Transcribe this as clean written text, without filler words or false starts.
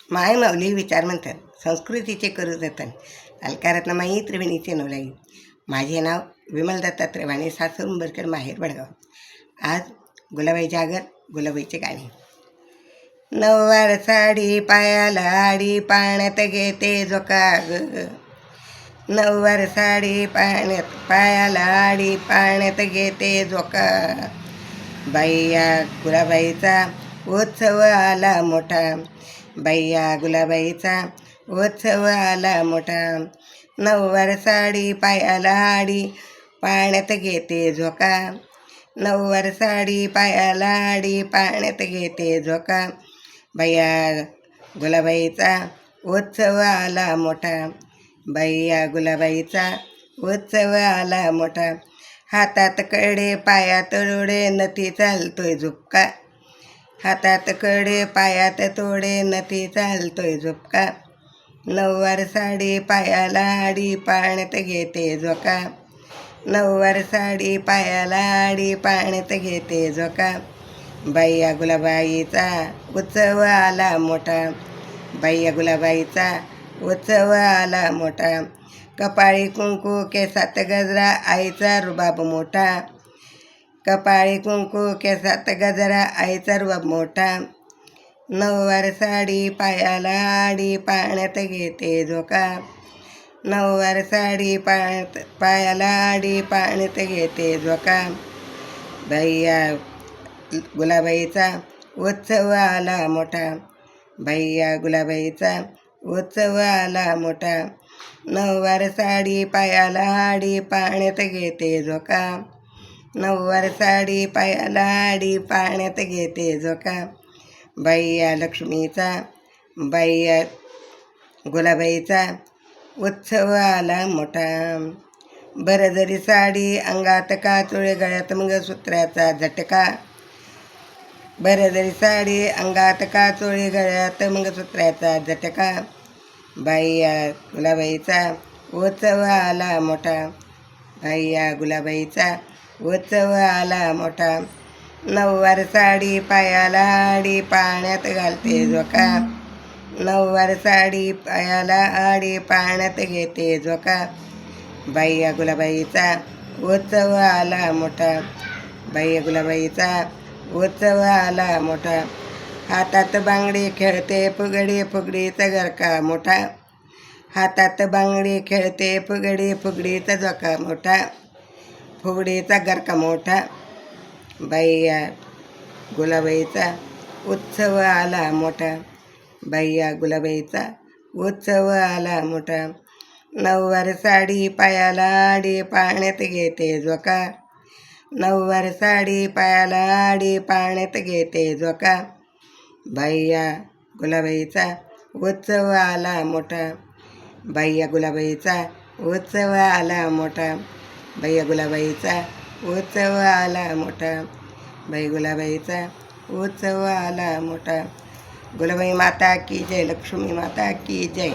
माय माऊली विचार म्हणतात संस्कृतीचे करू जतन अलकारत्न माई त्रिवेणीचे नवलाई. माझे नाव विमल दत्तात्रय वाणी, सासर उंबरकर, माहेर वडगाव. आज गुलाबाई जागर, गुलाबाईचे गाणे. नऊवार साडी पायाला आडी, पाण्यात घेते झोका ग. नऊवार साडी पायाला आडी, पाण्यात घेते झोका. बाईया गुलाबाईचा उत्सव आला मोठा, बाईया गुलाबाईचा उत्सव आला मोठा. नऊवार साडी पायाला आडी, पाण्यात घेते झोका. नऊवार साडी पायाला आडी, पाण्यात घेते झोका. बाईया गुलाबाईचा उत्सव आला मोठा, बाईया गुलाबाईचा उत्सव आला मोठा. हातात कडे पायात तोडे, नथी चालतोय झुपका. हातात कडे पायात तोडे, नथी चालतोय झुपका. नऊवार साडी पायाला आडी, पाण्यात घेते झोका. नऊवार साडी पायाला आडी, पाण्यात घेते झोका. बाईया गुलाबाईचा उत्सव आला मोठा, बाईया गुलाबाईचा उत्सव आला मोठा. कपाळी कुंकू, केसात गजरा, आईचा रुबाब मोठा. कपाळी कुंकू, केसात गजरा, आईचा रुबाब मोठा. नऊवार साडी पायाला आडी, पाण्यात घेते झोका. नऊवार साडी पायाला आडी, पाण्यात घेते झोका. बाईया गुलाबाईचा उत्सव आला मोठा, बाईया गुलाबाईचा उत्सव आला मोठा. नऊवार साडी पायाला आडी, पाण्यात घेते झोका. नऊवार साडी पायाला आडी, पाण्यात घेते झोका. बाईया लक्ष्मीचा, बाईया गुलाबाईचा उत्सव आला मोठा. बरजरी साडी अंगात काचुळे, गळ्यात मंगळसूत्राचा झटका. बरजरी साडी अंगात काचुळे, गळ्यात मंगळसूत्राचा झटका. बाईया गुलाबाईचा उत्सव आला मोठा, बाईया गुलाबाईचा उत्सव आला मोठा. नऊवार साडी पायाला आडी, पाण्यात घालते झोका. नऊवार साडी पायाला आडी, पाण्यात घेते झोका. बाईया गुलाबाईचा उत्सव आला मोठा, बाईया गुलाबाईचा उत्सव आला मोठा. हातात बांगडी खेळते फुगडी, फुगडीचा गरका मोठा. हातात बांगडी खेळते फुगडी, फुगडीचा झोका मोठा. फुगडीचा गरका मोठा. बाईया गुलाबाईचा उत्सव आला मोठा, बाईया गुलाबाईचा उत्सव आला मोठा. नऊवार साडी पायाला आडी, पाण्यात घेते झोका. नऊवार साडी पायाला आडी, पाण्यात घेते झोका. बाईया गुलाबाईचा उत्सव आला मोठा, बाईया गुलाबाईचा उत्सव आला मोठा. बाईया गुलाबाईचा उत्सव आला मोठा, बाई गुलाबाईचा उत्सव आला मोठा. गुलाबाई माता की जय, लक्ष्मी माता की जय.